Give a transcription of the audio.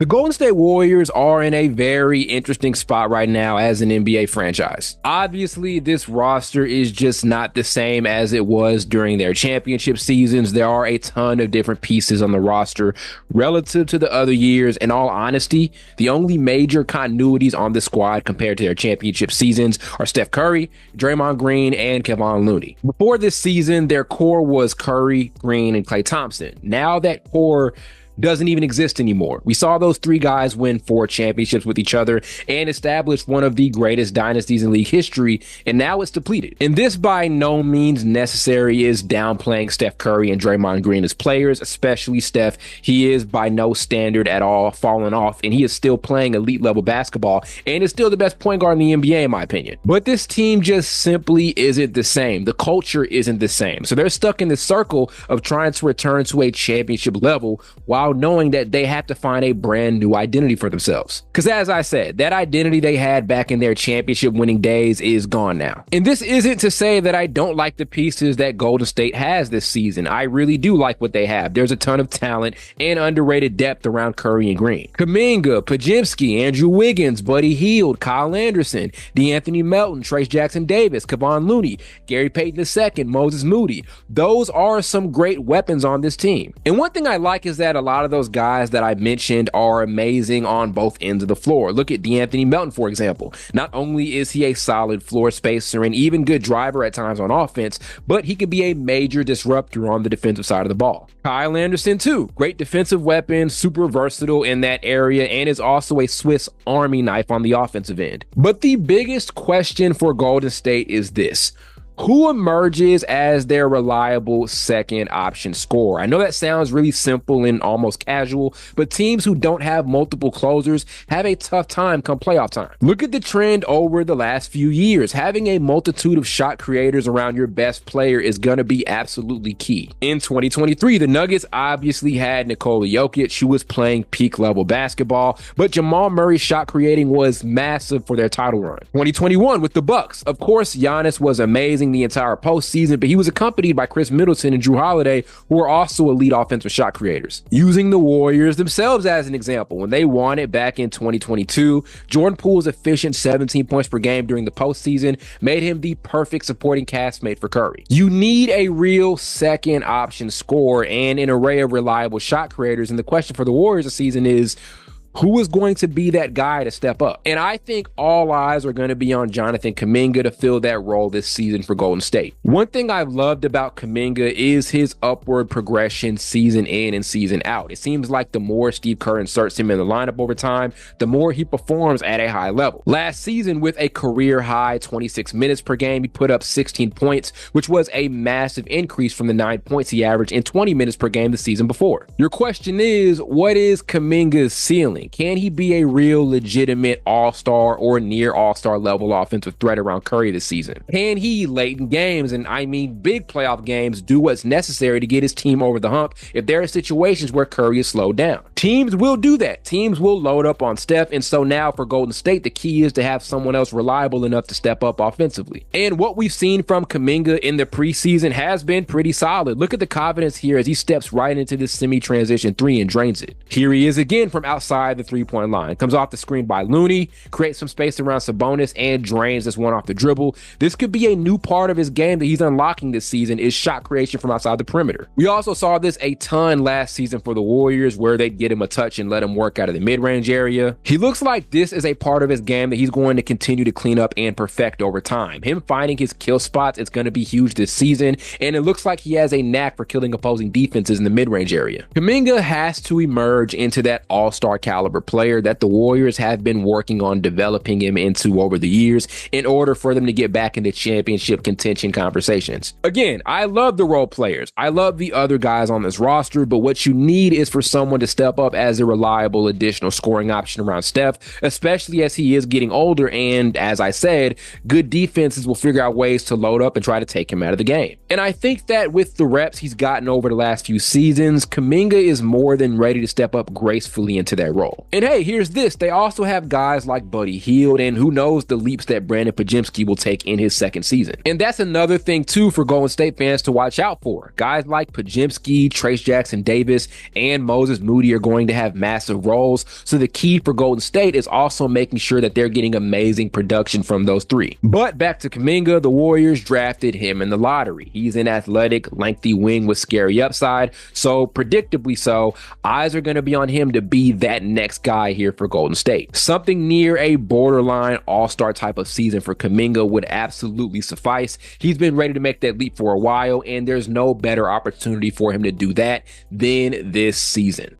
The Golden State Warriors are in a very interesting spot right now as an NBA franchise. Obviously, this roster is just not the same as it was during their championship seasons. There are a ton of different pieces on the roster relative to the other years. In all honesty, the only major continuities on the squad compared to their championship seasons are Steph Curry, Draymond Green, and Kevon Looney. Before this season, their core was Curry, Green, and Klay Thompson. Now that core doesn't even exist anymore. We saw those three guys win 4 championships with each other and establish one of the greatest dynasties in league history, and now it's depleted. And this by no means necessary is downplaying Steph Curry and Draymond Green as players, especially Steph. He is by no standard at all fallen off, and he is still playing elite level basketball and is still the best point guard in the NBA in my opinion. But this team just simply isn't the same. The culture isn't the same. So they're stuck in this circle of trying to return to a championship level while knowing that they have to find a brand new identity for themselves. Because as I said, that identity they had back in their championship winning days is gone now. And this isn't to say that I don't like the pieces that Golden State has this season. I really do like what they have. There's a ton of talent and underrated depth around Curry and Green. Kuminga, Pajimski, Andrew Wiggins, Buddy Hield, Kyle Anderson, DeAnthony Melton, Trace Jackson Davis, Kevon Looney, Gary Payton II, Moses Moody. Those are some great weapons on this team. And one thing I like is that a lot of those guys that I mentioned are amazing on both ends of the floor. Look at DeAnthony Melton, for example. Not only is he a solid floor spacer and even good driver at times on offense, but he can be a major disruptor on the defensive side of the ball. Kyle Anderson, too. Great defensive weapon, super versatile in that area, and is also a Swiss Army knife on the offensive end. But the biggest question for Golden State is this: who emerges as their reliable second option scorer? I know that sounds really simple and almost casual, but teams who don't have multiple closers have a tough time come playoff time. Look at the trend over the last few years. Having a multitude of shot creators around your best player is going to be absolutely key. In 2023, the Nuggets obviously had Nikola Jokic, who was playing peak level basketball, but Jamal Murray's shot creating was massive for their title run. 2021 with the Bucks, of course, Giannis was amazing the entire postseason, but he was accompanied by Chris Middleton and Drew Holiday, who are also elite offensive shot creators. Using the Warriors themselves as an example, when they won it back in 2022, Jordan Poole's efficient 17 points per game during the postseason made him the perfect supporting castmate for Curry. You need a real second option scorer and an array of reliable shot creators, and the question for the Warriors this season is, who is going to be that guy to step up? And I think all eyes are going to be on Jonathan Kuminga to fill that role this season for Golden State. One thing I've loved about Kuminga is his upward progression season in and season out. It seems like the more Steve Kerr inserts him in the lineup over time, the more he performs at a high level. Last season, with a career high 26 minutes per game, he put up 16 points, which was a massive increase from the 9 points he averaged in 20 minutes per game the season before. Your question is, what is Kuminga's ceiling? Can he be a real legitimate all-star or near all-star level offensive threat around Curry this season? Can he, late in games, and I mean big playoff games, do what's necessary to get his team over the hump if there are situations where Curry is slowed down? Teams will do that. Teams will load up on Steph, and so now for Golden State, the key is to have someone else reliable enough to step up offensively. And what we've seen from Kuminga in the preseason has been pretty solid. Look at the confidence here as he steps right into this semi-transition three and drains it. Here he is again from outside the three-point line. Comes off the screen by Looney, creates some space around Sabonis, and drains this one off the dribble. This could be a new part of his game that he's unlocking this season, is shot creation from outside the perimeter. We also saw this a ton last season for the Warriors, where they'd get him a touch and let him work out of the mid-range area. He looks like this is a part of his game that he's going to continue to clean up and perfect over time. Him finding his kill spots is going to be huge this season, and it looks like he has a knack for killing opposing defenses in the mid-range area. Kuminga has to emerge into that all-star caliber player that the Warriors have been working on developing him into over the years in order for them to get back into championship contention conversations. Again, I love the role players. I love the other guys on this roster, but what you need is for someone to step up as a reliable additional scoring option around Steph, especially as he is getting older, and as I said, good defenses will figure out ways to load up and try to take him out of the game. And I think that with the reps he's gotten over the last few seasons, Kuminga is more than ready to step up gracefully into that role. role. And hey, here's this. They also have guys like Buddy Hield, and who knows the leaps that Brandon Podziemski will take in his second season. And that's another thing too for Golden State fans to watch out for. Guys like Podziemski, Trace Jackson Davis, and Moses Moody are going to have massive roles. So the key for Golden State is also making sure that they're getting amazing production from those three. But back to Kuminga, the Warriors drafted him in the lottery. He's an athletic, lengthy wing with scary upside. So predictably so, eyes are going to be on him to be that next guy here for Golden State. Something near a borderline all-star type of season for Kuminga would absolutely suffice. He's been ready to make that leap for a while, and there's no better opportunity for him to do that than this season.